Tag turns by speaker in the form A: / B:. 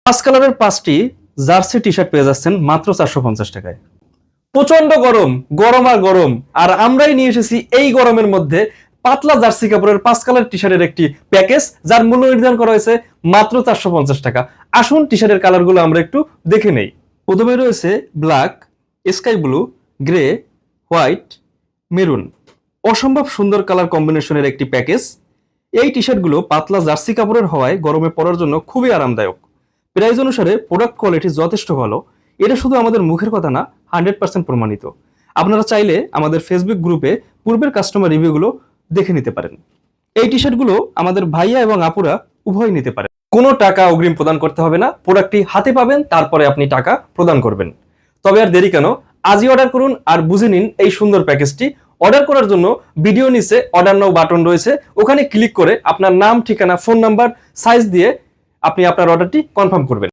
A: পাঁচ কালারের 5টি জার্সি টি শার্ট পেয়ে যাচ্ছেন মাত্র 450 টাকায়। প্রচন্ড গরম, গরম আর গরম, আর আমরাই নিয়ে এসেছি এই গরমের মধ্যে পাতলা জার্সি কাপড়ের 5 কালার টি শার্টের একটি প্যাকেজ, যার মূল্য নির্ধারণ করা হয়েছে মাত্র 450 টাকা। আসুন টি শার্টের কালারগুলো আমরা একটু দেখে নেই। প্রথমে রয়েছে black, sky blue, grey, white, maroon. অসম্ভব সুন্দর কালার কম্বিনেশনের একটি প্যাকেজ। এই টি শার্টগুলো পাতলা জার্সি কাপড়ের হওয়ায় গরমে পরার জন্য খুবই আরামদায়ক। প্রাইস অনুসারে প্রোডাক্ট কোয়ালিটি যথেষ্ট ভালো। এটা শুধু আমাদের মুখের কথা না, 100% প্রমাণিত। আপনারা চাইলে আমাদের ফেসবুক গ্রুপে পূর্বের কাস্টমার রিভিউগুলো দেখে নিতে পারেন। এই টি শার্টগুলো আমাদের ভাইয়া এবং আপুরা উভয় নিতে পারেন। কোনো টাকা অগ্রিম প্রদান করতে হবে না, প্রোডাক্টটি হাতে পাবেন, তারপরে আপনি টাকা প্রদান করবেন। তবে আর দেরি কেন, আজই অর্ডার করুন আর বুঝে নিন এই সুন্দর প্যাকেজটি। অর্ডার করার জন্য ভিডিও নিচে অর্ডার নাও বাটন রয়েছে, ওখানে ক্লিক করে আপনার নাম, ঠিকানা, ফোন নাম্বার, সাইজ দিয়ে আপনি আপনার অর্ডারটি কনফার্ম করবেন।